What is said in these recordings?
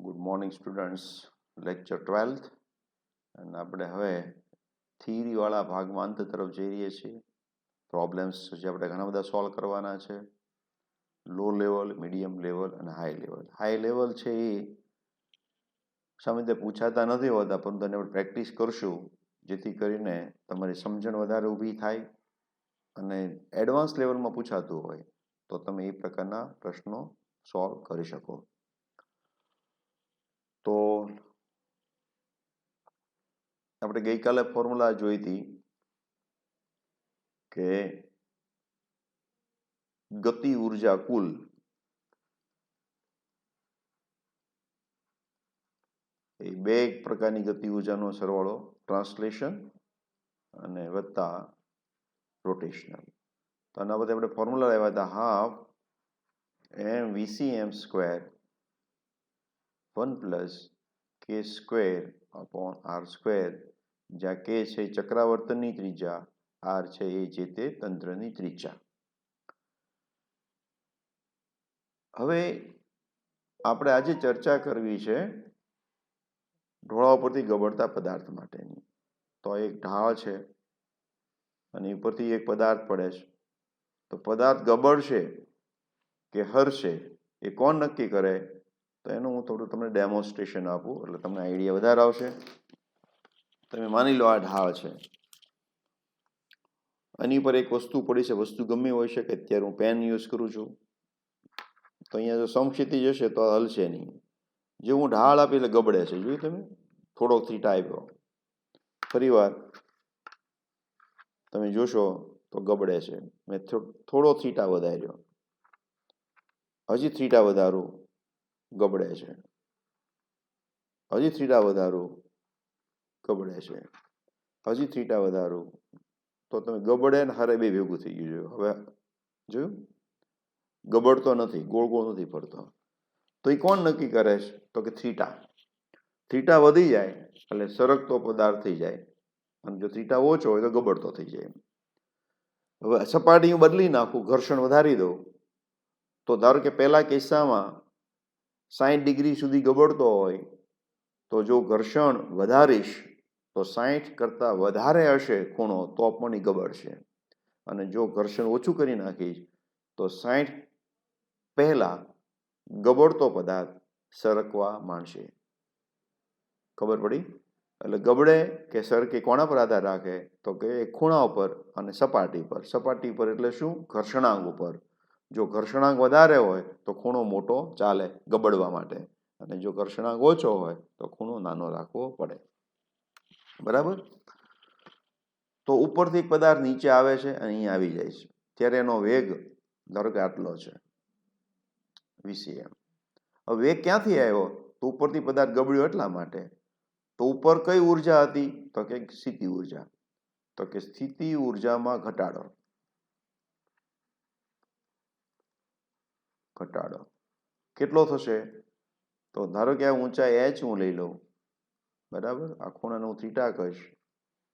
Good morning students. Lecture 12th અને આપણે હવે થિયરીવાળા ભાગમાં અંત તરફ જઈ રહીએ છીએ. પ્રોબ્લેમ્સ જે આપણે ઘણા બધા સોલ્વ કરવાના છે. લો લેવલ, મીડિયમ લેવલ અને હાઈ લેવલ. હાઈ લેવલ છે એ સામાન્ય પૂછાતા નથી હોતા, પરંતુ એને આપણે પ્રેક્ટિસ કરશું જેથી કરીને તમારી સમજણ વધારે ઊભી થાય અને એડવાન્સ લેવલમાં પૂછાતું હોય તો તમે એ પ્રકારના પ્રશ્નો સોલ્વ કરી શકો. તો આપણે ગઈકાલે ફોર્મ્યુલા જોઈ હતી કે ગતિ ઉર્જા કુલ એ બે પ્રકારની ગતિ ઉર્જાનો સરવાળો, ટ્રાન્સલેશન અને વત્તા રોટેશનલ. તો આના બધા આપણે ફોર્મ્યુલા આવ્યા હતા. હાફ mvcm² 1 + k²/r², જ્યાં k છે એ ચક્રાવર્તનની ત્રિજ્યા, r છે એ જે તે તંત્રની ત્રિજ્યા. હવે આપણે આજે ચર્ચા કરવી છે ઢોળા ઉપરથી ગબડતા પદાર્થ માટેની. તો એક ઢાળ છે અને ઉપરથી એક પદાર્થ પડે છે. તો પદાર્થ ગબડશે કે હરશે એ કોણ નક્કી કરે? તો એનું હું થોડું તમને ડેમોન્સ્ટ્રેશન આપું એટલે તમને આઈડિયા વધારે આવશે. તમે માની લો આ ઢાળ છે, આની પર એક વસ્તુ પડી છે. વસ્તુ ગમે હોઈ શકે. અત્યારે હું પેન યુઝ કરું છું તો અહીંયા જો સમક્ષિતિજ હશે તો હલશે નહીં. જે હું ઢાળ આપી એટલે ગબડે છે. જોયું તમે? થોડોક થીટા આપ્યો, ફરી વાર તમે જોશો તો ગબડે છે. મેં થોડો થીટા વધાર્યો, હજી થીટા વધારું, ગબડે છે. હજી થીટા વધારું, ગબડે છે. હજી થીટા વધારું તો તમે ગબડે ને હારે બે ભેગું થઈ ગયું. હવે જોયું? ગબડતો નથી, ગોળ ગોળ નથી ફરતો. તો એ કોણ નક્કી કરે છે? તો કે થીટા. થીટા વધી જાય એટલે સરકતો પદાર્થ થઈ જાય, અને જો થીટા ઓછો હોય તો ગબડતો થઈ જાય. હવે સપાટી હું બદલી નાખું, ઘર્ષણ વધારી દઉં, તો ધારો કે પહેલા કિસ્સામાં 60 ડિગ્રી સુધી ગબડતો હોય, તો જો ઘર્ષણ વધારીશ તો 60 કરતાં વધારે હશે ખૂણો તો પણ એ ગબડશે. અને જો ઘર્ષણ ઓછું કરી નાખીશ તો 60 પહેલા ગબડતો પદાર્થ સરકવા માંડશે. ખબર પડી? એટલે ગબડે કે સરકે કોના પર આધાર રાખે? તો કે ખૂણા ઉપર અને સપાટી પર. સપાટી પર એટલે શું? ઘર્ષણાંક ઉપર. જો ઘર્ષણાંક વધારે હોય તો ખૂણો મોટો ચાલે ગબડવા માટે, અને જો ઘર્ષણાંક ઓછો હોય તો ખૂણો નાનો રાખવો પડે. બરાબર? તો ઉપરથી એક પદાર્થ નીચે આવે છે અને અહીંયા આવી જાય છે, ત્યારે એનો વેગ ધારો કે આટલો છે, vcm. હવે વેગ ક્યાંથી આવ્યો? તો ઉપરથી પદાર્થ ગબડ્યો એટલા માટે. તો ઉપર કઈ ઉર્જા હતી? તો કે સ્થિતિ ઉર્જા. તો કે સ્થિતિ ઉર્જામાં ઘટાડો. ઘટાડો કેટલો થશે? તો ધારો કે આ ઊંચાઈ h હું લઈ લઉં, બરાબર? આ ખૂણાને હું થીટા કહીશ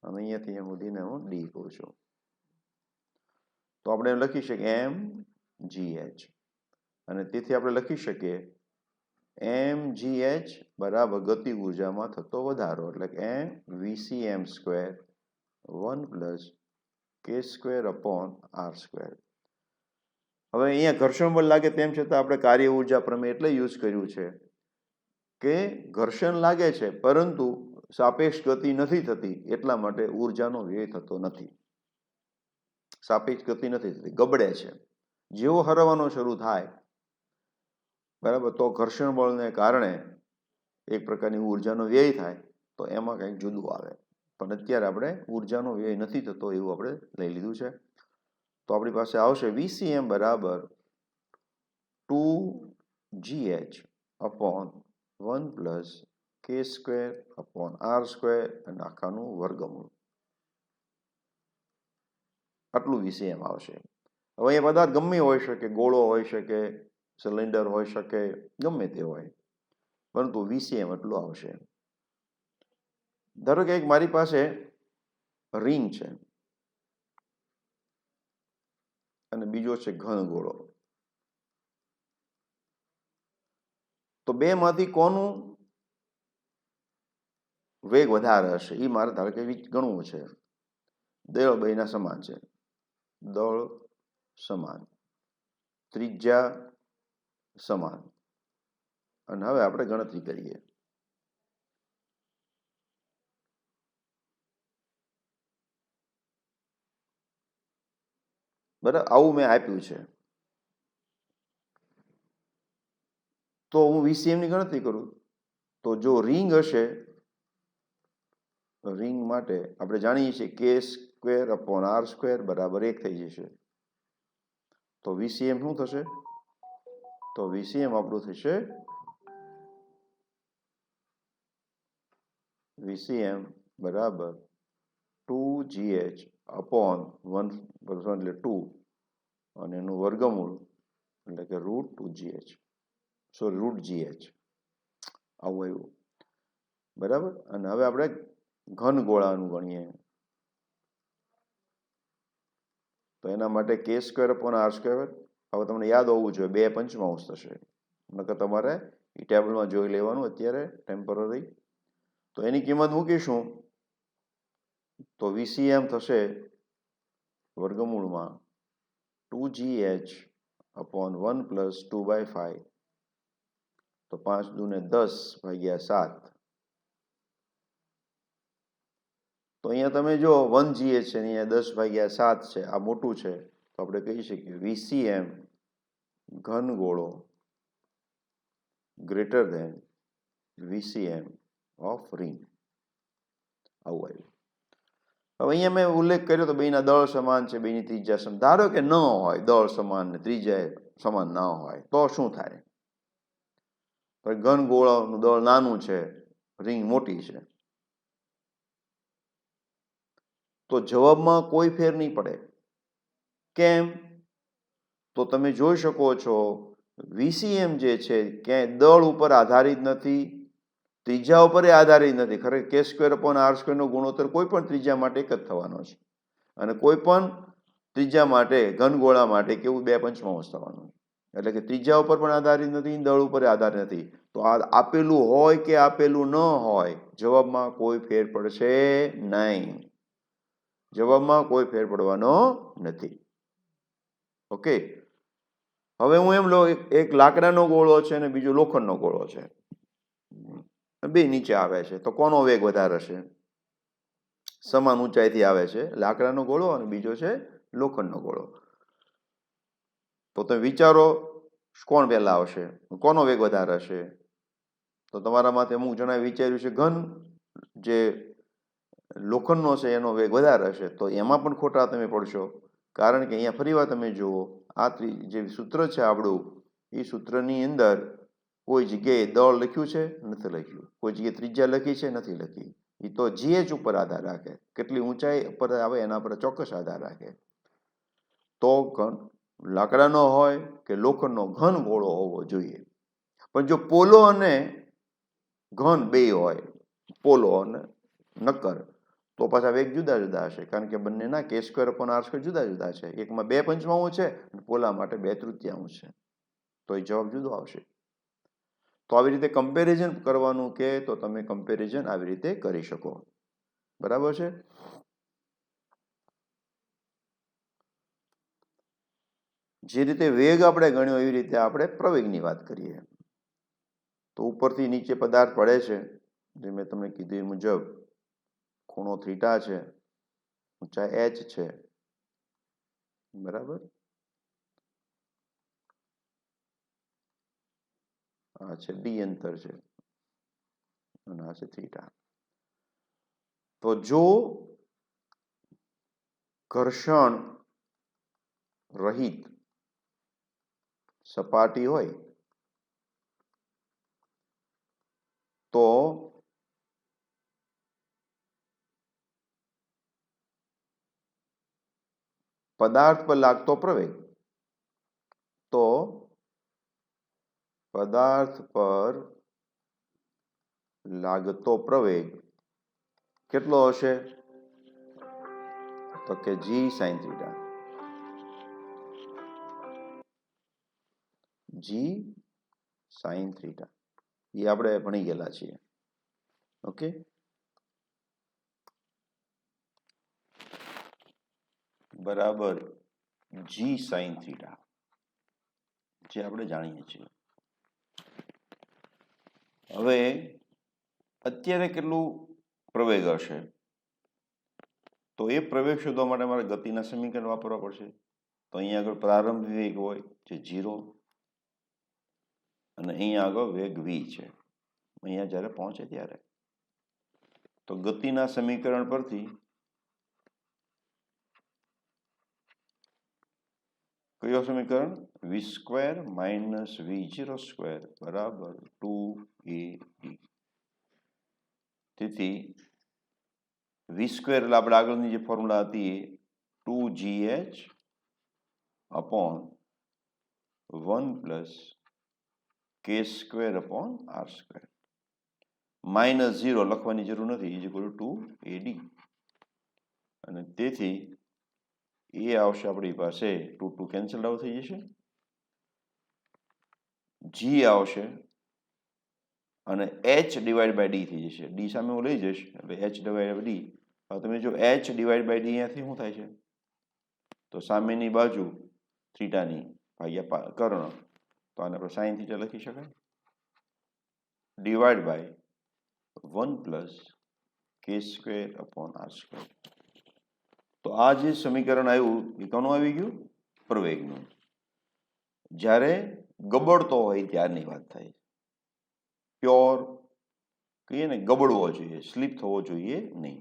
અને અહીંયાથી એમ સુધીને હું ડી કહું છું. તો આપણે એમ લખી શકીએ mgh, અને તેથી આપણે લખી શકીએ mgh બરાબર ગતિ ઉર્જામાં થતો વધારો, એટલે કે mvcm² 1 + k²/r². હવે અહીંયા ઘર્ષણ બળ લાગે તેમ છતાં આપણે કાર્ય ઉર્જા પ્રમેય એટલે યુઝ કર્યું છે કે ઘર્ષણ લાગે છે પરંતુ સાપેક્ષ ગતિ નથી થતી, એટલા માટે ઉર્જાનો વ્યય થતો નથી. સાપેક્ષ ગતિ નથી થતી, ગબડે છે. જેવો હરવાનો શરૂ થાય, બરાબર, તો ઘર્ષણ બળને કારણે એક પ્રકારની ઉર્જાનો વ્યય થાય, તો એમાં કંઈક જુદું આવે. પણ અત્યારે આપણે ઉર્જાનો વ્યય નથી થતો એવું આપણે લઈ લીધું છે. તો આપણી પાસે આવશે vcm બરાબર 2gh/1 + k²/r² અને આખાનું વર્ગમૂળ. આટલું vcm આવશે. હવે એ પદાર્થ ગમે હોઈ શકે, ગોળો હોઈ શકે, સિલિન્ડર હોઈ શકે, ગમે તે હોય, પરંતુ vcm એટલું આવશે. ધારો કે એક મારી પાસે રિંગ છે અને બીજો છે ઘન ગોળો. તો બેમાંથી કોનું વેગ વધારે હશે એ મારે ધારો કે ગણવું છે. દળ બેના સમાન છે, દળ સમાન, ત્રિજ્યા સમાન, અને હવે આપણે ગણતરી કરીએ. બરાબર, આવું મેં આપ્યું છે. તો હું VCM ની ગણતરી કરું તો જો રિંગ હશે, રિંગ માટે આપણે જાણીએ છીએ k² / r² = 1 થઈ જશે. તો VCM શું થશે? તો VCM આપણું થશે VCM બરાબર 2gh/1 એટલે 2 અને એનું વર્ગમૂળ એટલે કે √2gh, સોરી √gh, આવું આવ્યું. બરાબર. અને હવે આપણે ઘન ગોળાનું ગણીએ તો એના માટે k²/r², હવે તમને યાદ હોવું જોઈએ 2/5 થશે, નકર તમારે એ ટેબલમાં જોઈ લેવાનું અત્યારે ટેમ્પરરી. તો એની કિંમત મૂકીશું તો VCM થશે વર્ગમૂળમાં 2gh/1 + 2/5, તો 5 × 2 = 10/7. તો અહીંયા તમે જો 1gh છે, અહીંયા 10/7 છે, આ મોટું છે, તો આપણે કહી શકીએ VCM ઘન ગોળો greater than VCM of ring, આવું આવ્યું. હવે અહીંયા મેં ઉલ્લેખ કર્યો તો બેના દળ સમાન છે, બેની ત્રિજ્યા સમાન. ધારો કે ન હોય, દળ સમાન ને ત્રિજ્યા સમાન ના હોય તો શું થાય? ઘન ગોળાનું દળ નાનું છે, રિંગ મોટી છે, તો જવાબમાં કોઈ ફેર નહીં પડે. કેમ? તો તમે જોઈ શકો છો VCM જે છે ક્યાંય દળ ઉપર આધારિત નથી, ત્રિજ્યા ઉપર આધારિત નથી. ખરેખર k²/r² નો ગુણોત્તર કોઈ પણ ત્રિજ્યા માટે એક જ થવાનો છે, અને કોઈ પણ ત્રિજ્યા માટે ઘનગોળા માટે કેવું 2/5 થવાનું. એટલે કે ત્રિજ્યા ઉપર પણ આધારિત નથી, દળ ઉપર આધારિત નથી. તો આ આપેલું હોય કે આપેલું ન હોય, જવાબમાં કોઈ ફેર પડશે નહીં. જવાબમાં કોઈ ફેર પડવાનો નથી. ઓકે. હવે હું એમ લો, એક લાકડાનો ગોળો છે અને બીજો લોખંડનો ગોળો છે, બે નીચે આવે છે, તો કોનો વેગ વધારે હશે? સમાન ઊંચાઈથી આવે છે, લાકડાનો ગોળો અને બીજો છે લોખંડનો ગોળો. તો તમે વિચારો કોણ પહેલા આવશે, કોનો વેગ વધારે હશે? તો તમારામાંથી અમુક જણાએ વિચાર્યું છે ઘન જે લોખંડનો છે એનો વેગ વધારે હશે. તો એમાં પણ ખોટા તમે પડશો, કારણ કે અહીંયા ફરીવાર તમે જુઓ, આ જે સૂત્ર છે આપણું, એ સૂત્રની અંદર કોઈ જગ્યાએ દળ લખ્યું છે? નથી લખ્યું. કોઈ જગ્યાએ ત્રિજ્યા લખી છે? નથી લખી. એ તો GH ઉપર આધાર રાખે, કેટલી ઊંચાઈ ઉપર આવે એના પર ચોક્કસ આધાર રાખે. તો લાકડાનો હોય કે લોખંડનો ઘન ગોળો હોવો જોઈએ. પણ જો પોલો અને ઘન બે હોય, પોલો અને નક્કર, તો પાછા વેગ જુદા જુદા હશે, કારણ કે બંનેના k²/r² જુદા જુદા છે. એકમાં 2/5 છે અને પોલા માટે 2/3 છે, તો એ જવાબ જુદો આવશે. તો આવી રીતે કમ્પેરિઝન કરવાનું કે તો તમે કમ્પેરિઝન આવી રીતે કરી શકો. બરાબર છે? જે રીતે વેગ આપણે ગણ્યો એવી રીતે આપણે પ્રવેગની વાત કરીએ. તો ઉપરથી નીચે પદાર્થ પડે છે, જે મેં તમને કીધું એ મુજબ ખૂણો θ છે, ઊંચાઈ h છે, બરાબર. આ છે d અંતર છે અને આ છે θ. તો જો ઘર્ષણ રહિત સપાટી હોય તો પદાર્થ પર લાગતો પ્રવેગ, તો પદાર્થ પર લાગતો પ્રવેગ કેટલો હશે? તો કે g sin θ. g sin θ. એ આપણે ભણી ગયેલા છીએ. ઓકે, બરાબર જી સાઇન થીટા, જે આપણે જાણીએ છીએ. હવે અત્યારે કેટલું પ્રવેગ હશે, તો એ પ્રવેગ શોધવા માટે મારે ગતિના સમીકરણ વાપરવા પડશે. તો અહીંયા આગળ પ્રારંભ વેગ હોય જે 0, અને અહીંયા આગળ વેગ v છે અહીંયા જ્યારે પહોંચે ત્યારે. તો ગતિના સમીકરણ પરથી કયો સમીકરણ? v² - v0² બરાબર 2ad. તેથી v² એટલે આપણે આગળની જે ફોર્મ્યુલા હતી એ 2gh અપોન 1 + k² r². -0 લખવાની જરૂર નથી, = 2ad. અને તેથી એ આવશે આપણી પાસે 2 2 કેન્સલ આઉટ થઈ જશે, g આવશે અને h/d થઈ જશે. d સામે હું લઈ જઈશ એટલે h/d. હવે તમે જો h/d અહીંયાથી શું થાય છે? તો સામેની બાજુ થીટાની ભાગ્યા કર્ણ, તો આને આપણે સાઇન થીટા લખી શકાય. Divide by 1 + k² r². તો આ જે સમીકરણ આવ્યું એ કોનું આવી ગયું? પ્રવેગનું. જ્યારે ગબડતો હોય ત્યારની વાત થાય. પ્યોર કહીએ ને, ગબડવો જોઈએ, સ્લીપ થવો જોઈએ નહીં.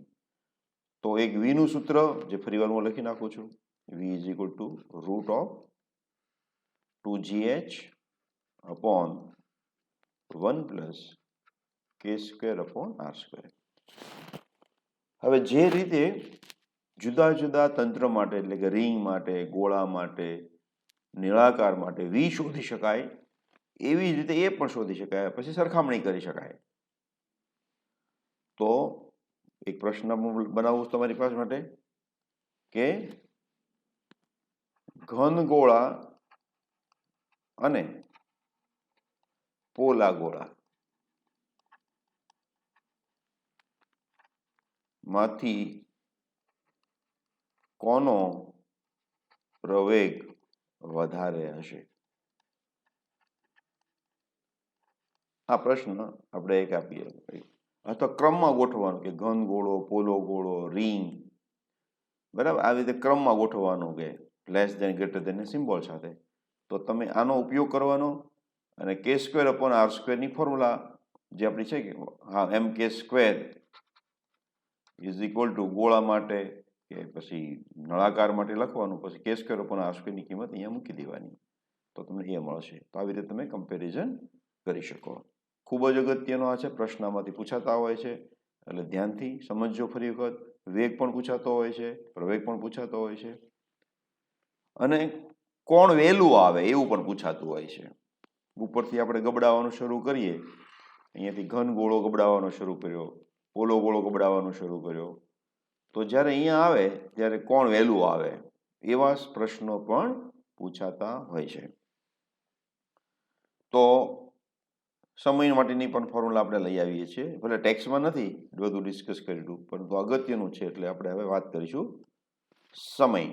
તો એક વીનું સૂત્ર જે ફરીવાર હું લખી નાખું છું, v = √2gh upon 1 + k² r². હવે જે રીતે જુદા જુદા તંત્ર માટે, એટલે કે રિંગ માટે, ગોળા માટે, નળાકાર માટે v શોધી શકાય, એવી જ રીતે એ પણ શોધી શકાય, પછી સરખામણી કરી શકાય. તો એક પ્રશ્ન બનાવું તમારી પાસે માટે કે ઘન ગોળા અને પોલા ગોળા માંથી કોનો પ્રવેગ વધારે હશે? આ પ્રશ્ન આપણે એક આપીએ, અથવા ક્રમમાં ગોઠવવાનું કે ઘન ગોળો, પોલો ગોળો, રિંગ, બરાબર, આવી રીતે ક્રમમાં ગોઠવવાનું કે less than greater than symbol સાથે. તો તમે આનો ઉપયોગ કરવાનો અને k² r² ની ફોર્મ્યુલા જે આપણી છે કે હા mk² = ગોળા માટે કે પછી નળાકાર માટે લખવાનું, પછી k² r² ની કિંમત અહીંયા મૂકી દેવાની, તો તમને એ મળશે. તો આવી રીતે તમે કમ્પેરિઝન કરી શકો. ખૂબ જ અગત્યનો આ છે, પ્રશ્નમાંથી પૂછાતા હોય છે, એટલે ધ્યાનથી સમજજો. ફરી વખત વેગ પણ પૂછાતો હોય છે, પ્રવેગ પણ પૂછાતો હોય છે, અને કોણ વહેલું આવે એવું પણ પૂછાતું હોય છે. ઉપરથી આપણે ગબડાવવાનું શરૂ કરીએ, અહીંયાથી ઘન ગોળો ગબડાવવાનો શરૂ કર્યો, પોલો ગોળો ગબડાવવાનો શરૂ કર્યો, તો જ્યારે અહીંયા આવે ત્યારે કોણ વહેલું આવે એવા પ્રશ્નો પણ પૂછાતા હોય છે. તો સમય માટેની પણ ફોર્મ્યુલા આપણે લઈ આવીએ છીએ, ભલે ટેક્સમાં નથી બધું ડિસ્કસ કર્યું, પરંતુ અગત્યનું છે એટલે આપણે હવે વાત કરીશું. સમય,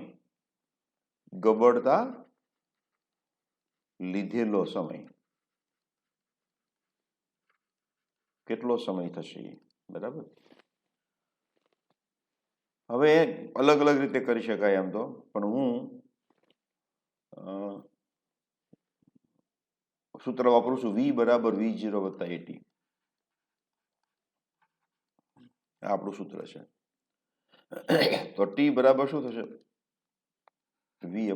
ગબડતા લીધેલો સમય, કેટલો સમય થશે, બરાબર. હવે અલગ અલગ રીતે કરી શકાય એમ તો, પણ હું સૂત્ર વાપરું છું v = v0 + at. આપણું સૂત્ર છે. તો t બરાબર શું થશે? v/a.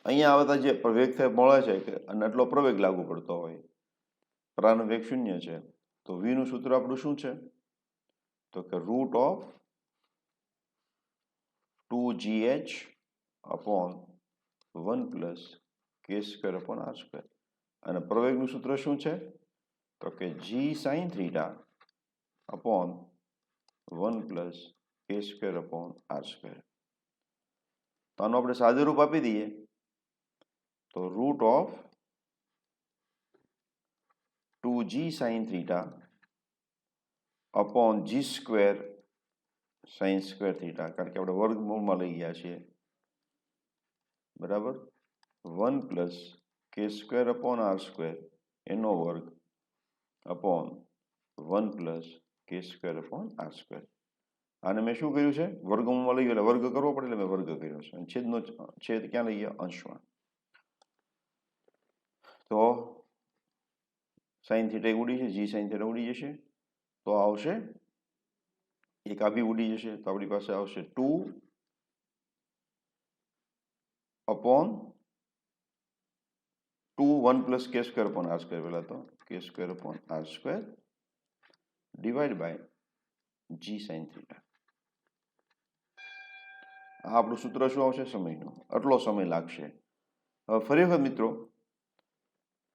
અહીંયા આવતા જે પ્રવેગ મળે છે કે અને એટલો પ્રવેગ લાગુ પડતો હોય, પ્રારંભ વેગ 0 છે, તો v નું સૂત્ર આપણું શું છે? તો કે √2gh અપોન 1 + k² r². અને પ્રવેગનું સૂત્ર શું છે? તો કે g sin θ upon 1 + k² r². તો આનું આપણે સાદું રૂપ આપી દઈએ તો √2 2g sin theta upon g square sin square theta, કારણ કે આપણે વર્ગમૂળમાં લઈ ગયા છીએ, બરાબર. 1 પ્લસ કે સ્ક્વેર અપોન આર સ્ક્વેર એનો વર્ગ અપોન 1 પ્લસ કે સ્ક્વેર અપોન આર સ્ક્વેર. આને મેં શું કર્યું છે? વર્ગમૂળમાં લઈ ગયો એટલે વર્ગ કરવો પડે એટલે મેં વર્ગ કર્યો છે. અને છેદનો છેદ ક્યાં લઈ ગયા? અંશમાં. તો સાઇન થીટા ઉડી છે, જી સાઇન થીટા ઉડી જશે, તો આવશે એક આ બી ઉડી જશે, તો આપણી પાસે આવશે 2 upon 2 1 plus K square upon R square, पहला तो K square upon R square divide by G sine theta. આ આપણું સૂત્ર શું આવશે? સમયનો. આટલો સમય લાગશે. હવે ફરી વખત મિત્રો,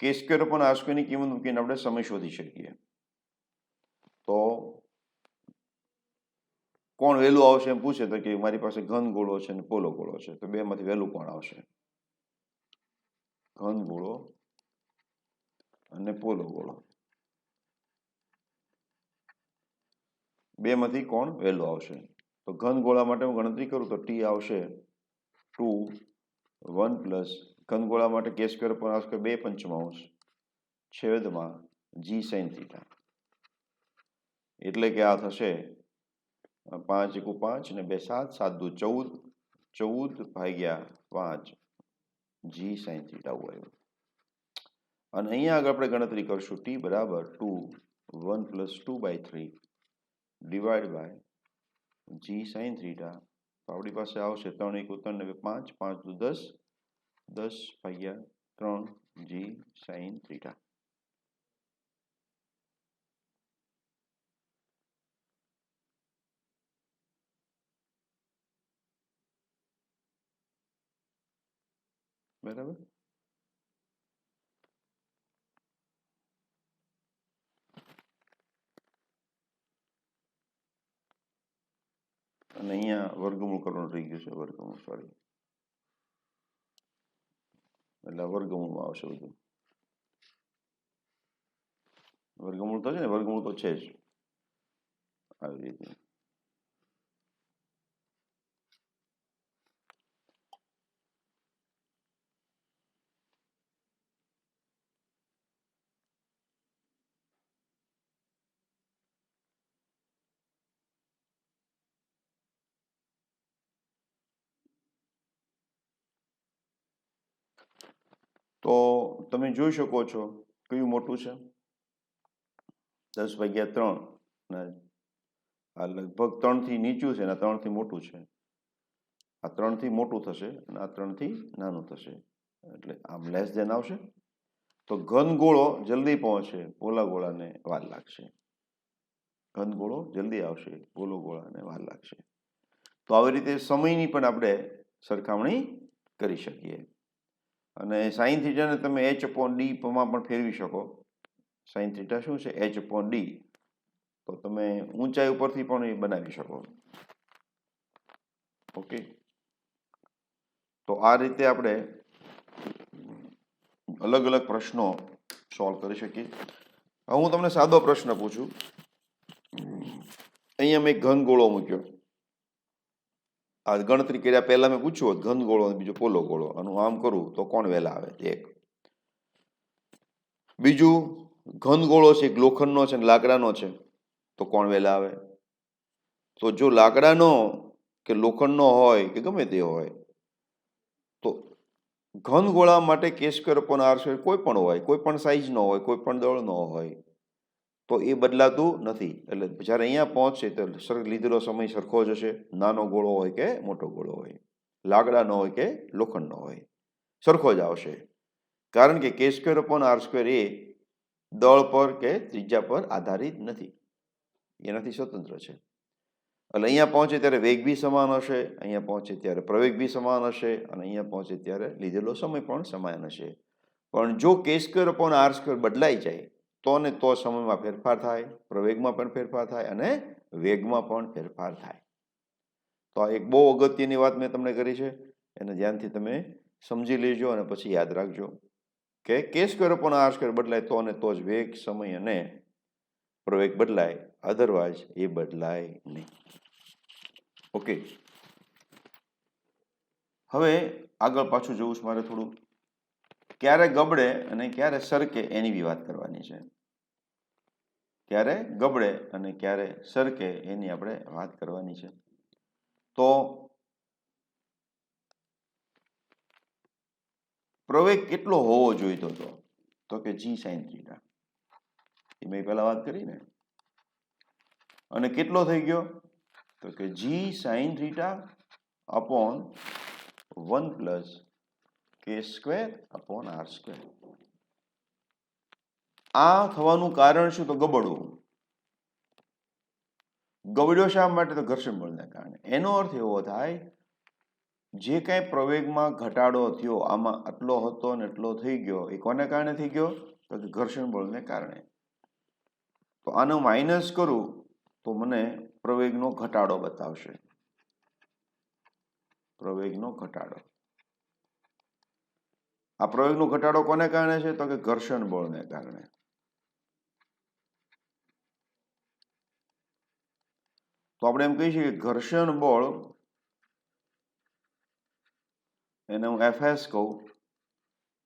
કે સ્ક્વેર અપોન આર સ્ક્વેરની કિંમત મૂકીને આપણે સમય શોધી શકીએ. તો કોણ વહેલું આવશે એમ પૂછે તો કે મારી પાસે ઘન ગોળો છે અને પોલો ગોળો છે, તો બેમાંથી વહેલું કોણ આવશે? ઘન ગોળો અને પોલો ગોળો, બેમાંથી કોણ વહેલું આવશે? તો ઘન ગોળા માટે હું ગણતરી કરું તો ટી આવશે 2 1 પ્લસ ઘન ગોળા માટે કે સ્ક્વેર અપોન આર સ્ક્વેર 2 પંચમાંશ છેદમાં જી સાઇન થીટા, એટલે કે આ થશે 5 × 5 ને 2 7 7 દુ 14 14 ભાગ્યા 5 જી સાઇન થીટા આવ્યું. અને અહીંયા આગળ આપણે ગણતરી કરશું ટી બરાબર 2 1 plus 2/3 divide by G sine theta. તો આપણી પાસે આવશે 3 × 3 ને 5 5 દુ 10 10 ભાગ્યા 3 જી સાઇન થીટા. બરાબર. અને અહીંયા વર્ગમૂળ કરવાનું રહી ગયું છે, વર્ગમૂળ સોરી, એટલે વર્ગમૂળમાં આવશે બધું. વર્ગમૂળ તો છે ને, વર્ગમૂળ તો છે જ આવી રીતે. તો તમે જોઈ શકો છો કયું મોટું છે? 10/3 ને આ લગભગ 3 થી નીચું છે અને 3 થી મોટું છે. આ 3 થી મોટું થશે અને આ 3 થી નાનું થશે, એટલે આમ લેસ ધેન આવશે. તો ઘન ગોળો જલ્દી પહોંચે, પોલા ગોળાને વાર લાગશે. ઘન ગોળો જલ્દી આવશે, પોલો ગોળાને વાર લાગશે. તો આવી રીતે સમયની પણ આપણે સરખામણી કરી શકીએ. અને સાઇન થીટાને તમે h/d માં પણ ફેરવી શકો. સાઇન થીટા શું છે? h/d. તો તમે ઊંચાઈ ઉપરથી પણ એ બનાવી શકો. ઓકે, તો આ રીતે આપણે અલગ અલગ પ્રશ્નો સોલ્વ કરી શકીએ. હવે હું તમને સાદો પ્રશ્ન પૂછું. અહીંયા મેં ઘન ગોળો મૂક્યો. આ ગણતરી કર્યા પહેલા મેં પૂછ્યું હોત ઘન ગોળો અને બીજો પોલો ગોળો, અને હું આમ કરું તો કોણ વહેલા આવે? એક. બીજું, ઘન ગોળો છે, એક લોખંડનો છે અને લાકડાનો છે, તો કોણ વહેલા આવે? તો જો લાકડાનો કે લોખંડનો હોય કે ગમે તે હોય, તો ઘન ગોળા માટે કે સ્ક્વેર અપોન આર સ્ક્વેર કોઈ પણ હોય, કોઈ પણ સાઈઝનો હોય, કોઈ પણ દળનો હોય, તો એ બદલાતું નથી. એટલે જ્યારે અહીંયા પહોંચશે તો લીધેલો સમય સરખો જ હશે. નાનો ગોળો હોય કે મોટો ગોળો હોય, લાકડાનો હોય કે લોખંડનો હોય, સરખો જ આવશે. કારણ કે કે સ્ક્વેર અપોન આર સ્ક્વેર એ દળ પર કે ત્રિજ્યા પર આધારિત નથી, એનાથી સ્વતંત્ર છે. એટલે અહીંયા પહોંચે ત્યારે વેગ બી સમાન હશે, અહીંયા પહોંચે ત્યારે પ્રવેગ બી સમાન હશે, અને અહીંયા પહોંચે ત્યારે લીધેલો સમય પણ સમાન હશે. પણ જો કે સ્ક્વેર અપોન આર સ્ક્વેર બદલાઈ જાય તો ને તો સમયમાં ફેરફાર થાય, પ્રવેગમાં પણ ફેરફાર થાય અને વેગમાં પણ ફેરફાર થાય. તો આ એક બહુ અગત્યની વાત મેં તમને કરી છે, એને ધ્યાનથી તમે સમજી લેજો અને પછી યાદ રાખજો કે કે સ્ક્વેર અપોન આર સ્ક્વેર બદલાય તો અને તો જ વેગ, સમય અને પ્રવેગ બદલાય, અધરવાઇઝ એ બદલાય નહીં. ઓકે, હવે આગળ પાછું જોવું છે મારે થોડું. ક્યારે ગબડે અને ક્યારે સરકે એની બી વાત કરવાની છે. ક્યારે ગબડે અને ક્યારે સરકે એની આપણે વાત કરવાની છે. તો પ્રવેગ કેટલો હોવો જોઈતો હતો? તો કે જી સાઇન થીટા, એ મેં પહેલા વાત કરી ને. અને કેટલો થઈ ગયો? તો કે જી સાઇન થીટા અપોન 1 પ્લસ કે સ્ક્વેર અપોન આર સ્ક્વેર. આ થવાનું કારણ શું? તો ગબડવું. ગબડ્યો શા માટે? તો ઘર્ષણ બળને કારણે. એનો અર્થ એવો થાય, જે કાંઈ પ્રવેગમાં ઘટાડો થયો આમાં આટલો હતો ને એટલો થઈ ગયો, એ કોને કારણે થઈ ગયો? તો કે ઘર્ષણ બળને કારણે. તો આનો માઇનસ કરું તો મને પ્રવેગનો ઘટાડો બતાવશે. પ્રવેગનો ઘટાડો. આ પ્રવેગનો ઘટાડો કોને કારણે છે? તો કે ઘર્ષણ બળને કારણે. તો આપણે એમ કહી શકીએ ઘર્ષણ બળ, એને હું Fs કહું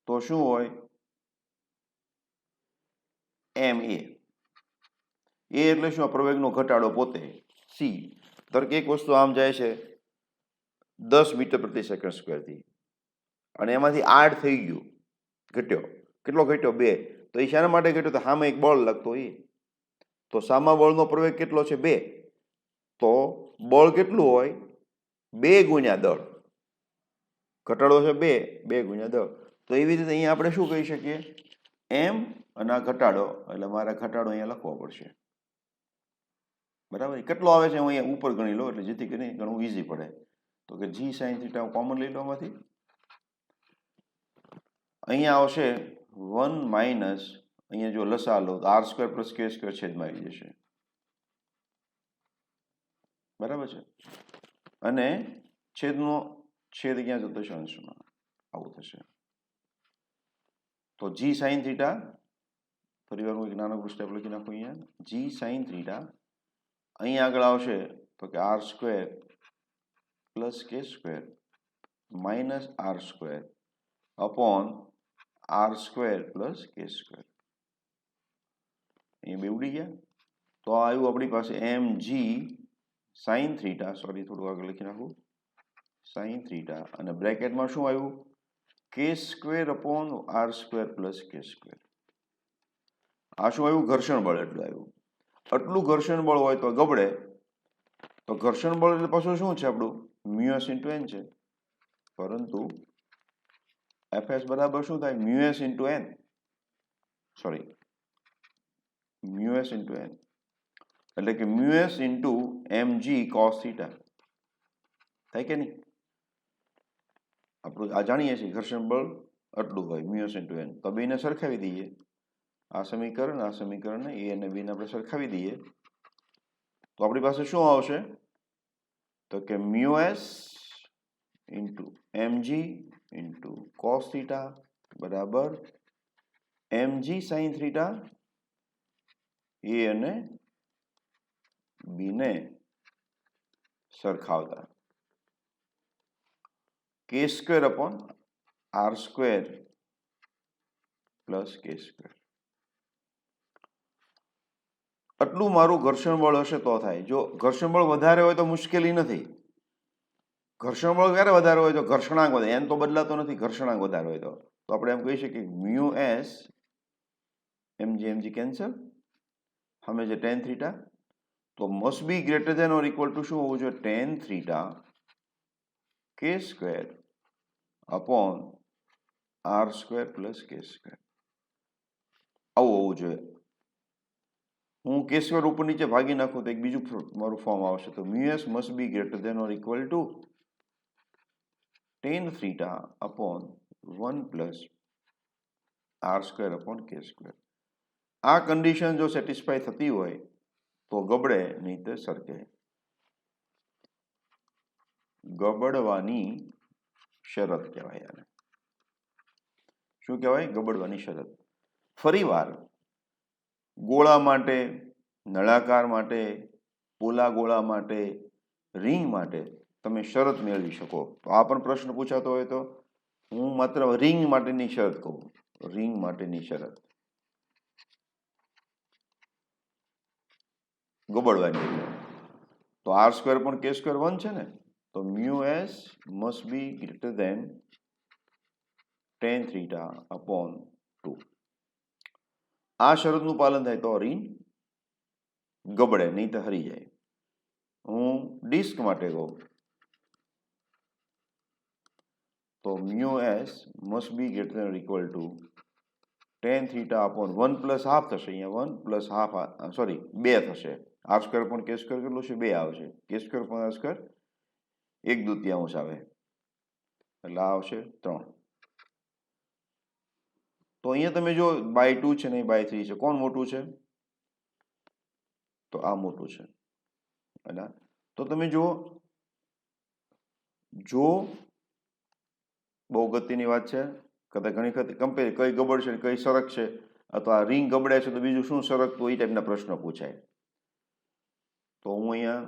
તો શું હોય? ma. એટલે શું? આ પ્રવેગનો ઘટાડો પોતે. c ધારો કે એક વસ્તુ આમ જાય છે 10 મીટર પ્રતિ સેકન્ડ સ્ક્વેરથી, અને એમાંથી 8 થઈ ગયું, ઘટ્યો. કેટલો ઘટ્યો? 2. તો એ શાના માટે ઘટ્યો? તો સામે એક બળ લાગતો એ. તો સામા બળનો પ્રવેગ કેટલો છે? 2. તો બળ કેટલું હોય? 2 ગુણ્યા દળ. ઘટાડો છે 2 ગુણ્યા દળ. તો એવી રીતે અહીંયા આપણે શું કહી શકીએ? એમ અને આ ઘટાડો, એટલે મારે ઘટાડો અહીંયા લખવો પડશે. બરાબર? કેટલો આવે છે હું અહીંયા ઉપર ગણી લો, એટલે જેથી કરીને ગણવું ઈઝી પડે. તો કે જી સાઇન થીટા હું કોમન લઈ લો આમાંથી. અહીંયા આવશે 1 માઇનસ, અહીંયા જો લસા લો તો આર સ્ક્વેર પ્લસ કે સ્ક્વેર છેદમાં આવી જશે. બરાબર છે? અને છેદનો છેદ ક્યાં જતો છે? અંશમાં. આવું થશે. તો જી સાઇન થીટા, ફરી વાર હું એક નાનકડું સ્ટેપ લખી નાખું અહીંયા. જી સાઇન થીટા અહીંયા આગળ આવશે તો કે આર સ્ક્વેર પ્લસ કે square minus R square upon R square plus કે સ્ક્વેર. અહીંયા બે ઉડી ગયા. તો આ આવ્યું આપણી પાસે M G sine theta, sorry થોડું આગળ લખી નાખું, સાઇન થીટા, અને બ્રેકેટમાં શું આવ્યું? K square upon R square plus કે સ્ક્વેર. આ શું આવ્યું? ઘર્ષણ બળ એટલું આવ્યું. આટલું ઘર્ષણ બળ હોય તો ગબડે. તો ઘર્ષણ બળ એટલે પાછું શું છે આપણું? મ્યુએસ ઇન્ટુ એન છે. પરંતુ Fs બરાબર શું થાય? Mu S into N, sorry mu S into N, એટલે કે mu S into mg cos theta. થાય કે નહીં? આપણું આ જાણીએ છીએ ઘર્ષણ બળ આટલું હોય, મ્યુએસ ઇન્ટુ એન. તો બેને સરખાવી દઈએ. આ સમીકરણને એ અને બી ને આપણે સરખાવી દઈએ તો આપણી પાસે શું આવશે? તો કે mu S into mg into cos theta બરાબર mg સાઇન થીટા, એ અને બી ને સરખાવતા K square upon R square plus કે સ્ક્વેર. આટલું મારું ઘર્ષણ બળ હશે તો થાય. જો ઘર્ષણ બળ વધારે હોય તો મુશ્કેલી નથી. ઘર્ષણ બળ ક્યારે વધારે હોય? તો ઘર્ષણાંક વધે. એન તો બદલાતો નથી, ઘર્ષણાંક વધારે હોય તો આપણે એમ કહી શકીએ મ્યુ એસ mg કેન્સલ, સામે છે ટેન થીટા, તો must be greater than or equal to શું હોવું જોઈએ? Tan theta k square upon R square plus કે સ્ક્વેર. આવું હોવું જોઈએ. હું કે સ્ક્વેર ઉપર નીચે ભાગી નાખું તો એક બીજું મારું ફોર્મ આવશે. તો mu s must be greater than or equal to tan theta upon 1 plus r square upon k square. આ કન્ડિશન જો સેટિસ્ફાય થતી હોય તો ગબડે, નહીં તો સરકે. ગબડવાની શરત કહેવાય આને. શું કહેવાય? ગબડવાની શરત. ફરીવાર ગોળા માટે, નળાકાર માટે, પોલા ગોળા માટે, રિંગ માટે તમે શરત મેળવી શકો. તો આ પણ પ્રશ્ન પૂછાતો હોય તો હું માત્ર રિંગ માટેની શરત કહું. રિંગ માટેની શરત ગબડવાની. તો આર સ્ક્વેર પણ કે સ્ક્વેર 1 છે ને, તો mu s must be greater than tan theta upon 2. આ શરતનું પાલન થાય તો રિંગ ગબડે, નહીં તો હરી જાય. હું ડિસ્ક માટે કહું તો mu s must be greater than equal to tan theta upon 1 plus half થશે. અહીંયા 1 પ્લસ હાફ, સોરી 2 થશે. આર સ્ક્વેર પણ કે સ્ક્વેર કેટલું છે? 2 આવશે. કે સ્ક્વેર પણ આર સ્ક્વેર 1/2 આવે, એટલે આ આવશે 3. તો અહીંયા તમે જો બાય 2 છે ને બાય 3 છે, કોણ મોટું છે? તો આ મોટું છે. તો તમે જુઓ, જો બહુ અગત્યની વાત છે, કદાચ ઘણી વખત કમ્પેર કઈ ગબડશે કઈ સરક છે, અથવા રિંગ ગબડે છે તો બીજું શું સરકતું, એ ટાઈપના પ્રશ્નો પૂછાય. તો હું અહીંયા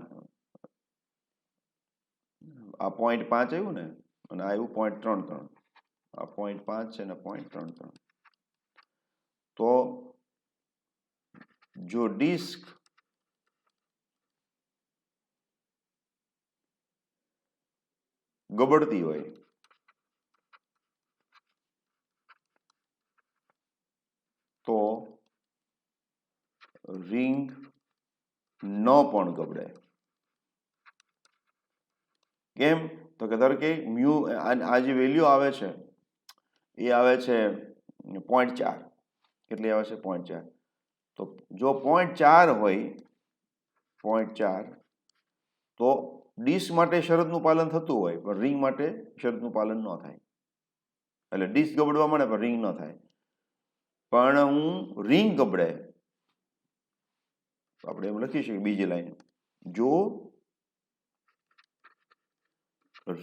આ 0.5 આવ્યું ને, અને આ આવ્યું 0.33. આ 0.5 છે ને 0.33. તો જો ડિસ્ક ગબડતી હોય તો રિંગ ન પણ ગબડે. કેમ? તો કે ધારો કે મ્યુ, આ જે વેલ્યુ આવે છે એ આવે છે 0.4. કેટલી આવે છે? 0.4. તો જો 0.4 હોય, 0.4, તો ડિસ્ક માટે શરતનું પાલન થતું હોય પણ રિંગ માટે શરતનું પાલન ન થાય. એટલે ડિસ્ક ગબડવા મળે પણ રિંગ ન થાય. પણ હું રિંગ ગબડે, આપણે એમ લખી શકીએ બીજી લાઈન, જો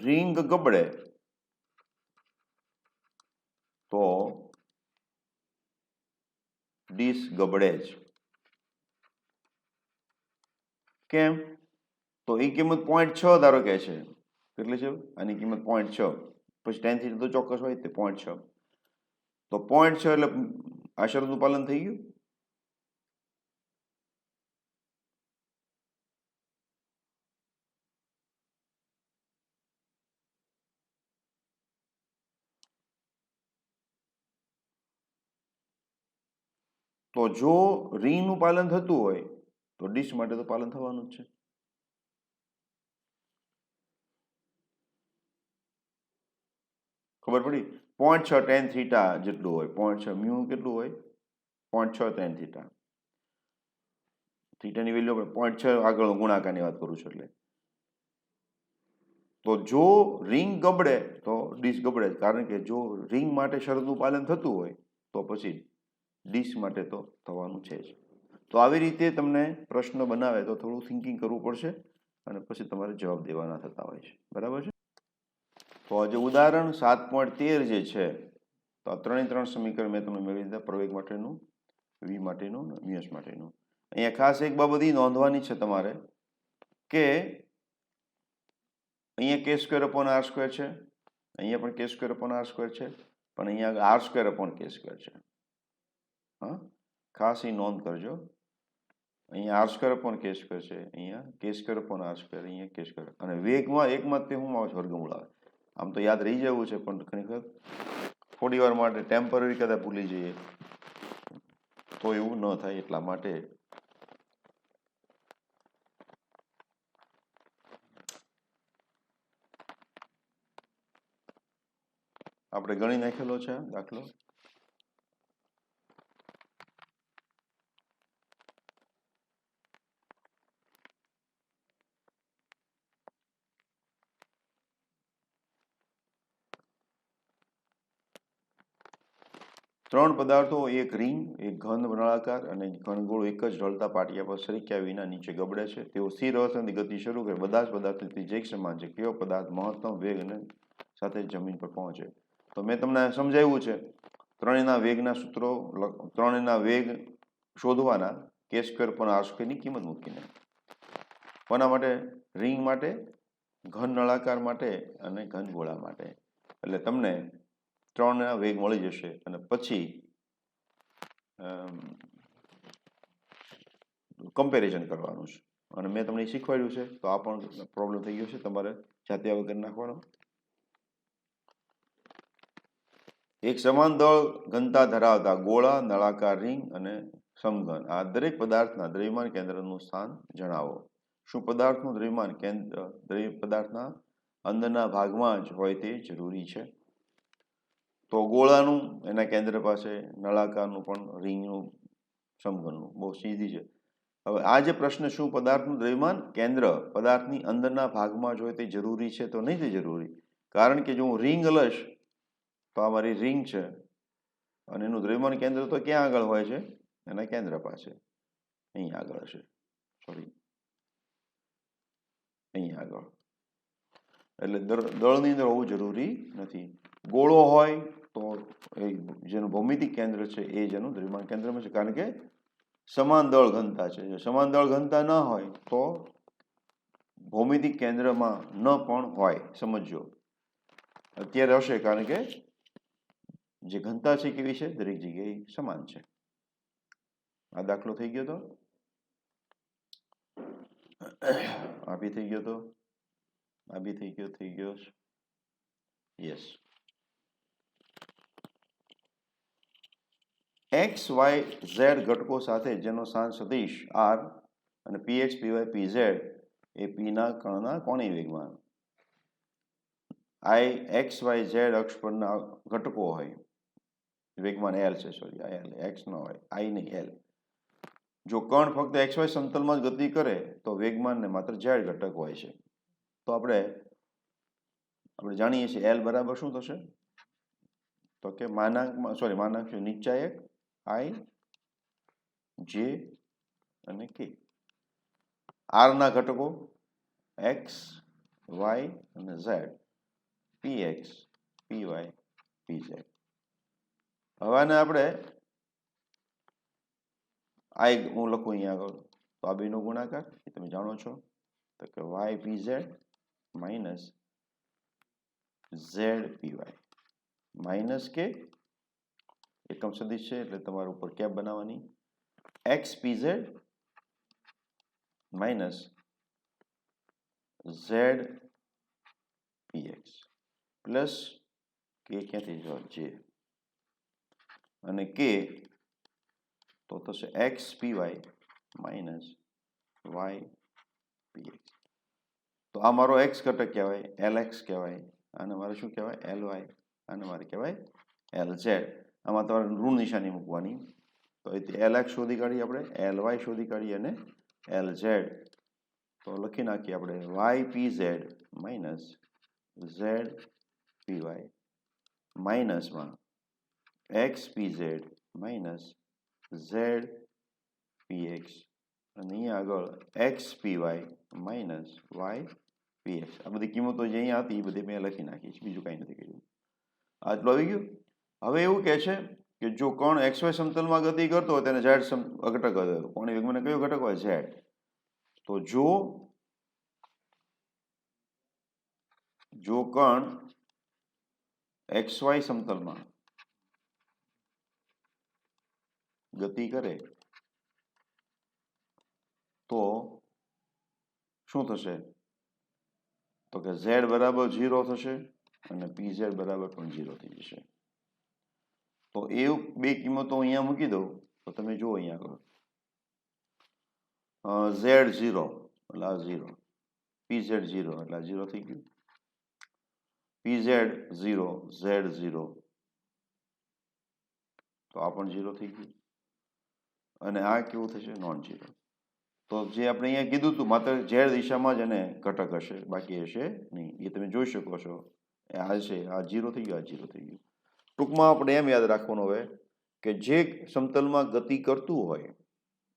રિંગ ગબડે તો ડિસ્ક ગબડે જ. કેમ? તો એ કિંમત 0.6 ધારો કે છે. કેટલી છે? આની કિંમત 0.6. પછી tan થીટા તો ચોક્કસ હોય તે 0.6. તો 0.6 એટલે આ શરતનું પાલન થઈ ગયું. તો જો રિંગનું પાલન થતું હોય તો ડિસ્ક માટે તો પાલન થવાનું જ છે. ખબર પડી? 0.6 tan થીટા જેટલું હોય, 0.6 મ્યુ કેટલું હોય? 0.6 tan થીટા. થીટાની વેલ્યુ 0.6 આગળ ગુણાકારની વાત કરું છું. એટલે તો જો રિંગ ગબડે તો ડિસ્ક ગબડે જ. કારણ કે જો રિંગ માટે શરતનું પાલન થતું હોય તો પછી ડિસ્ક માટે તો થવાનું છે જ. તો આવી રીતે તમને પ્રશ્ન બનાવે તો થોડું થિંકિંગ કરવું પડશે અને પછી તમારે જવાબ દેવાના થતા હોય છે. બરાબર છે? તો આજે ઉદાહરણ 7.13 જે છે, તો આ 3 સમીકરણ મેં તમને મેળવી દીધા. પ્રવેગ માટેનું, વી માટેનું, મ્યુએસ માટેનું. અહીંયા ખાસ એક બાબત નોંધવાની છે તમારે કે અહીંયા કે સ્ક્વેર અપોન આર સ્ક્વેર છે, અહીંયા પણ કે સ્ક્વેર અપોન આર સ્ક્વેર છે, પણ અહીંયા R square upon k square છે. હા, ખાસ એ નોંધ કરજો. અહીંયા R square upon k square છે, અહીંયા કે સ્ક્વેર અપોન આર સ્ક્વેર, અહીંયા કે સ્ક્વેર. અને વેગમાં એકમાં તે શું આવે છે? વર્ગમૂળ આવે. આમ તો યાદ રહી જવું છે પણ ઘણી વખત થોડી વાર માટે ટેમ્પરરી કદાચ ભૂલી જઈએ તો એવું ન થાય, એટલા માટે આપણે ગણી નાખેલો છે દાખલો. ત્રણ પદાર્થો, એક રિંગ, એક ઘન નળાકાર અને ઘનગોળ એક જ ઢળતા પાટિયા પર સરક્યા વિના નીચે ગબડે છે. તેઓ સ્થિર અવસ્થાની ગતિ શરૂ કરે. બધા જ પદાર્થની ત્રિજ્યા એક સમાન છે. કયો પદાર્થ મહત્તમ વેગ અને સાથે જમીન પર પહોંચે? તો મેં તમને સમજાવ્યું છે ત્રણેયના વેગના સૂત્રો, ત્રણેયના વેગ શોધવાના k² પણ r² કિંમત મૂકીને. કોના માટે? રિંગ માટે, ઘન નળાકાર માટે અને ઘન ગોળા માટે. એટલે તમને ત્રણના વેગ મળી જશે અને પછી કમ્પેરિઝન કરવાનું છે. અને મેં તમને શીખવાડ્યું છે, તો આ પણ પ્રોબ્લેમ થઈ ગયો છે, તમારે જાતે હવે કરી નાખવાનો. એક સમાન દળ ઘનતા ધરાવતા ગોળા, નળાકાર રિંગ અને સમઘન આ દરેક પદાર્થના દ્રવ્યમાન કેન્દ્રનું સ્થાન જણાવો. શું પદાર્થનું દ્રવ્યમાન કેન્દ્ર પદાર્થના અંદરના ભાગમાં જ હોય તે જરૂરી છે? તો ગોળાનું એના કેન્દ્ર પાસે, નળાકારનું પણ, રિંગનું, સમઘનનું. બહુ સીધી છે. હવે આ જે પ્રશ્ન શું પદાર્થનું દ્રવ્યમાન કેન્દ્ર પદાર્થની અંદરના ભાગમાં જ હોય તે જરૂરી છે, તો નહીં તે જરૂરી. કારણ કે જો હું રિંગ લઈશ તો આ મારી રિંગ છે અને એનું દ્રવ્યમાન કેન્દ્ર તો ક્યાં આગળ હોય છે? એના કેન્દ્ર પાસે. અહીં આગળ હશે, સોરી, અહીં આગળ. એટલે દળની અંદર હોવું જરૂરી નથી. ગોળો હોય તો એ જેનું ભૌમિતિક કેન્દ્ર છે એ જેનું દ્રવ્યમાન કેન્દ્રમાં છે, કારણ કે સમાન દળ ઘનતા છે. જો સમાન દળ ઘનતા ન હોય તો ભૌમિતિક કેન્દ્રમાં ન પણ હોય. સમજો અત્યારે હશે, કારણ કે જે ઘનતા છે કેવી છે? દરેક જગ્યાએ સમાન છે. આ દાખલો થઈ ગયો તો, આ બી થઈ ગયો તો, આ બી થઈ ગયો. યસ. એક્સ, વાય, ઝેડ ઘટકો સાથે જેનો સ્થાન સદિશ r અને px, py, pz એ પીના કણના કોણીય વેગમાન i x, y, z અક્ષ પરના ઘટકો હોય. વેગમાન l છે, સોરી, l x ન હોય, i નહીં, l. જો કણ ફક્ત xy સમતલમાં જ ગતિ કરે તો વેગમાનને માત્ર z ઘટક હોય છે. તો આપણે જાણીએ છીએ l બરાબર શું થશે? તો કે માનાંક નિશ્ચાયક i, j અને k. r ના ઘટકો x, y અને z, px, py, pz. હવે આને આપણે i હું લખું અહીંયા આગળ, તો આ બેનો ગુણાકાર એ તમે જાણો છો, તો કે y pz minus z py minus કે એકમ સદિશ છે એટલે તમારે ઉપર કેપ બનાવવાની, x pz minus z px plus કે ક્યાંથી જો j અને k તો થશે x py minus y px. તો આ મારો x ઘટક કહેવાય, lx કહેવાય, આને મારે શું કહેવાય? ly, આને મારે કહેવાય lz. આમાં તમારે ઋણ નિશાની મૂકવાની. તો lx શોધી કાઢીએ આપણે, ly શોધી કાઢીએ અને lz. તો લખી નાખીએ આપણે y pz minus z py માઇનસમાં x pz minus z px અને અહીંયા આગળ x py minus y px. આ બધી કિંમતો જે અહીંયા હતી એ બધી મેં લખી નાખી છે, બીજું કાંઈ નથી કર્યું. આટલું આવી ગયું. હવે એવું કહે છે કે જો કણ xy સમતલમાં ગતિ કરતો હોય તેને z ઘટક કોણીય વેગમાનને કયો ઘટક હોય? z. તો જો કણ xy સમતલમાં ગતિ કરે તો શું થશે? તો કે z બરાબર 0 થશે અને pz બરાબર પણ 0 થઈ જશે. તો એવું બે કિંમતો અહીંયા મૂકી દઉં તો તમે જુઓ અહીંયા આગળ z 0 એટલે આ 0, pz 0 એટલે આ 0 થઈ ગયું, pz 0, z 0 તો આ પણ 0 થઈ ગયું અને આ કેવું થશે? નોન 0. તો જે આપણે અહીંયા કીધું હતું માત્ર z દિશામાં જ એને ઘટક હશે, બાકી હશે નહીં. એ તમે જોઈ શકો છો. આ છે, આ 0 થઈ ગયું, આ 0 થઈ ગયું. ટૂંકમાં આપણે એમ યાદ રાખવાનું હવે કે જે સમતલમાં ગતિ કરતું હોય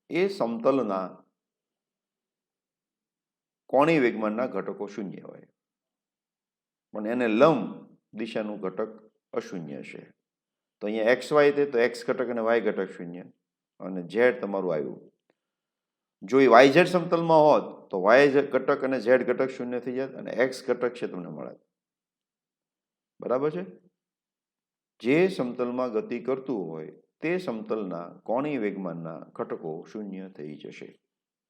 એ સમતલના કોણીય વેગમાનના ઘટકો શૂન્ય હોય, પણ એને લંબ દિશાનું ઘટક અશૂન્ય છે. તો અહીંયા એક્સ વાય તે તો એક્સ ઘટક અને વાય ઘટક શૂન્ય અને ઝેડ તમારું આવ્યું. જો એ વાય ઝેડ સમતલમાં હોત તો વાય ઘટક અને ઝેડ ઘટક શૂન્ય થઈ જાય અને એક્સ ઘટક છે તમને મળે. બરાબર છે. જે સમતલમાં ગતિ કરતું હોય તે સમતલના કોણીય વેગમાનના ઘટકો શૂન્ય થઈ જશે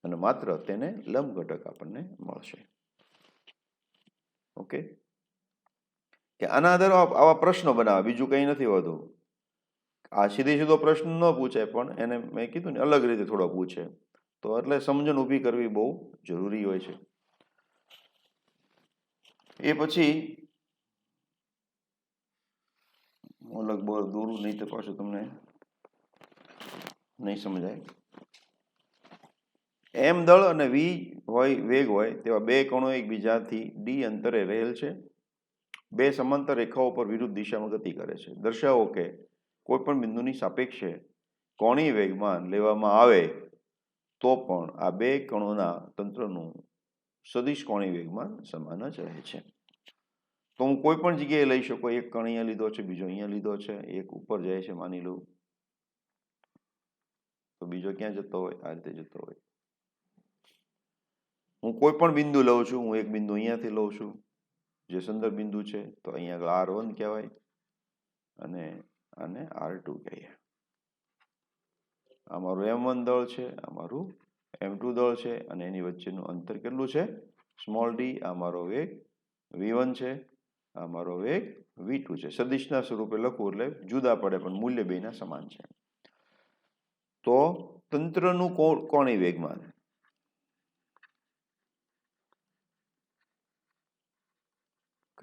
અને માત્ર તેને લંબ ઘટક આપણને મળશે. ઓકે, કે આના આધારે આવા પ્રશ્નો બનાવે, બીજું કંઈ નથી હોતું. આ સીધો પ્રશ્ન ન પૂછે પણ એને મેં કીધું ને અલગ રીતે થોડો પૂછે તો એટલે સમજણ ઊભી કરવી બહુ જરૂરી હોય છે. એ પછી અલગ બહુ દોરું નહીં તો પાછું તમને નહીં સમજાય. એમ દળ અને વી હોય વેગ હોય તેવા બે કણો એકબીજાથી ડી અંતરે રહેલ છે. બે સમાંતર રેખાઓ પર વિરુદ્ધ દિશામાં ગતિ કરે છે. દર્શાવો કે કોઈ પણ બિંદુની સાપેક્ષે કોણીય વેગમાન લેવામાં આવે તો પણ આ બે કણોના તંત્રનું સદિશ કોણીય વેગમાન સમાન જ રહે છે. તો હું કોઈ પણ જગ્યાએ લઈ શકું. એક કણ અહીંયા લીધો છે, બીજો અહીંયા લીધો છે, એક ઉપર જાય છે માની લઉં, તો બીજો ક્યાં જતો હોય? આ રીતે જતો હોય. હું કોઈ પણ બિંદુ લઉં છું. હું એક બિંદુ અહીંયાથી લઉં છું જે સંદર્ભ બિંદુ છે, તો અહીંયા આગળ R1 કહેવાય અને આને R2 કહીએ. આ મારું M1 દળ છે, આ મારું M2 દળ છે અને એની વચ્ચેનું અંતર કેટલું છે? Small d. આ મારો વેગ V1 છે, આ મારો વેગ V2 છે. સદિશના સ્વરૂપે લખવું એટલે જુદા પડે પણ મૂલ્ય બેના સમાન છે. તો તંત્રનું કોણીય વેગમાન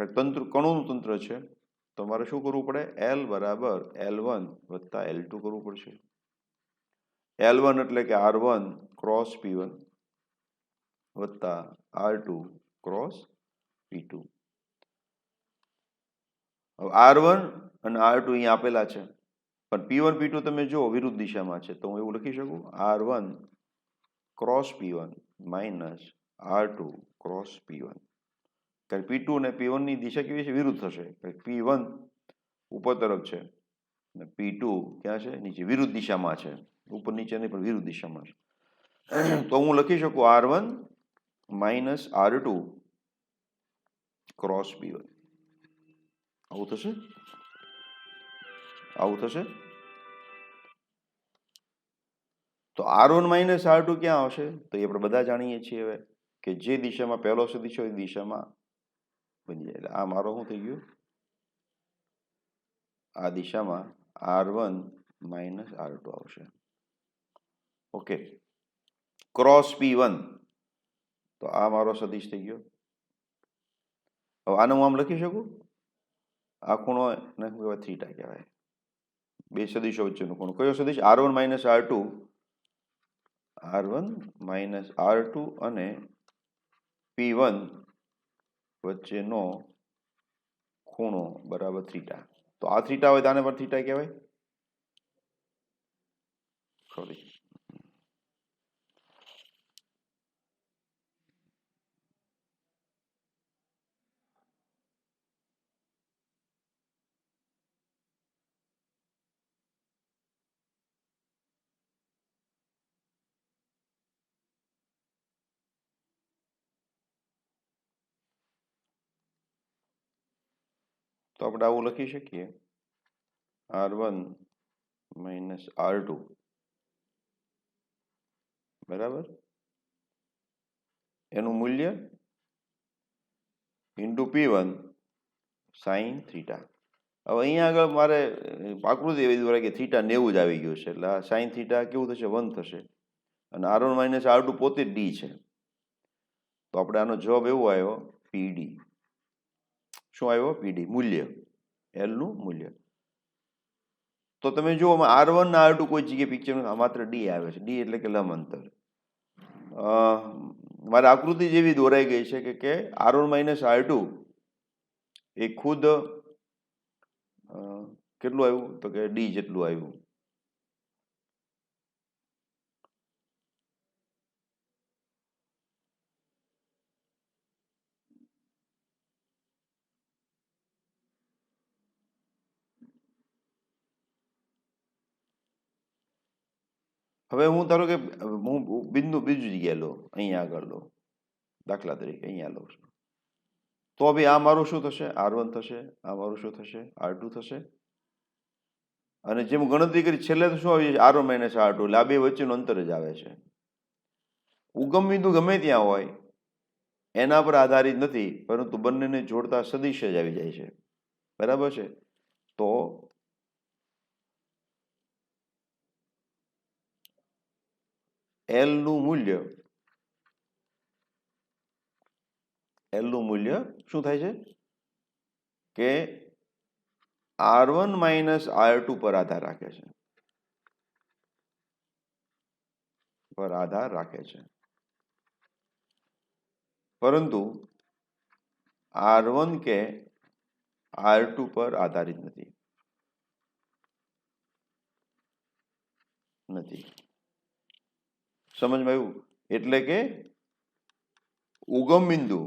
કણોનું તંત્ર છે તો મારે શું કરવું પડે? L બરાબર L1 વત્તા L2 કરવું પડશે. L1 એટલે કે R1 ક્રોસ P1 વત્તા R2 ક્રોસ P2. હવે R1 અને R2 અહીંયા આપેલા છે પણ P1 P2 તમે જુઓ વિરુદ્ધ દિશામાં છે, તો હું એવું લખી શકું R1 cross P1 minus R2 cross P1. કારણ P2 અને P1 ની દિશા કેવી છે? વિરુદ્ધ થશે. P1 ઉપર તરફ છે અને P2 ક્યાં છે? નીચે. વિરુદ્ધ દિશામાં છે. ઉપર નીચે નહીં પણ વિરુદ્ધ દિશામાં છે. તો હું લખી શકું R1 minus R2 cross P1. આવું થશે? આવું થશે? તો R1 માઇનસ R2 ક્યાં આવશે? તો એ આપણે બધા જાણીએ છીએ હવે કે જે દિશામાં પહેલો સદિશ હોય એ દિશામાં બની જાય. એટલે આ મારો શું થઈ ગયું? આ દિશામાં R1 માઇનસ R2 આવશે. ઓકે, ક્રોસ P1 તો આ મારો સદિશ થઈ ગયો. હવે આને હું આમ લખી શકું, આ ખૂણો ને શું કહેવાય? થીટા કહેવાય. બે સદિશો વચ્ચેનો ખૂણો કયો સદિશ? R1 minus R2. R1 minus R2 અને P1 વચ્ચેનો ખૂણો બરાબર થીટા. તો આ થીટા હોય તો આને પણ થીટા કહેવાય. સોરી, તો આપણે આવું લખી શકીએ R1 માઇનસ R2 બરાબર એનું મૂલ્ય ઇન્ટુ P1 સાઈન થીટા. હવે અહીંયા આગળ મારે આકૃતિ એવી દોરાય કે થીટા 90 જ આવી ગયું છે એટલે આ સાઈન થીટા કેવું થશે? 1 થશે અને R1 માઇનસ R2 પોતે જ ડી છે તો આપણે આનો જવાબ એવો આવ્યો PD. શું આવ્યો? PD મૂલ્ય, L નું મૂલ્ય. તો તમે જુઓ R1 ને R2 કોઈ જગ્યાએ પિક્ચર માત્ર ડી આવે છે. ડી એટલે કે લંબ અંતર. મારે આકૃતિ જેવી દોરાઈ ગઈ છે કે R1 માઇનસ R2 એ ખુદ કેટલું આવ્યું? તો કે ડી જેટલું આવ્યું. હવે હું ધારો કે હું બિંદુ બીજી જગ્યાએ લો, અહીંયા આગળ લો, દાખલા તરીકે અહીંયા લઉં છું, તો બી આ મારું શું થશે? R1 થશે. આ મારું શું થશે? R2 થશે. અને જેમ ગણતરી કરી છેલ્લે તો શું આવી જાય? R1 માઇનસ R2, એટલે આ બે વચ્ચેનું અંતર જ આવે છે. ઉગમ બિંદુ ગમે ત્યાં હોય એના પર આધારિત નથી, પરંતુ બંનેને જોડતા સદિશ જ આવી જાય છે. બરાબર છે? તો L નું મૂલ્ય શું થાય છે કે R1 માઇનસ R2 પર આધાર રાખે છે. પરંતુ R1 કે R2 પર આધારિત નથી. સમજમાં આવ્યું? એટલે કે ઉગમ બિંદુ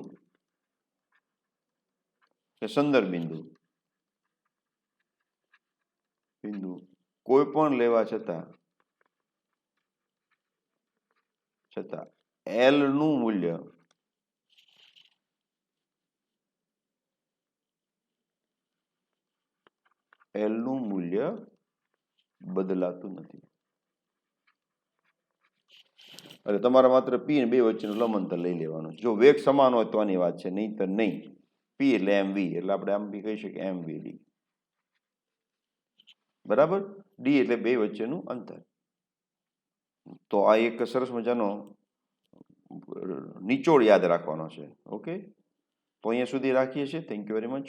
કે સંદર્ભ બિંદુ કોઈ પણ લેવા છતાં L નું મૂલ્ય બદલાતું નથી. એટલે તમારે માત્ર P અને બે વચ્ચેનું લંબઅંતર લઈ લેવાનું. જો વેગ સમાન હોય તો આની વાત છે, નહીંતર નહીં. P એટલે mv, એટલે આપણે આમ બી કહી શકીએ mvd. બરાબર? d એટલે બે વચ્ચેનું અંતર. તો આ એક સરસ મજાનો નિચોડ યાદ રાખવાનો છે. ઓકે, તો અહીંયા સુધી રાખીએ છીએ. Thank you very much.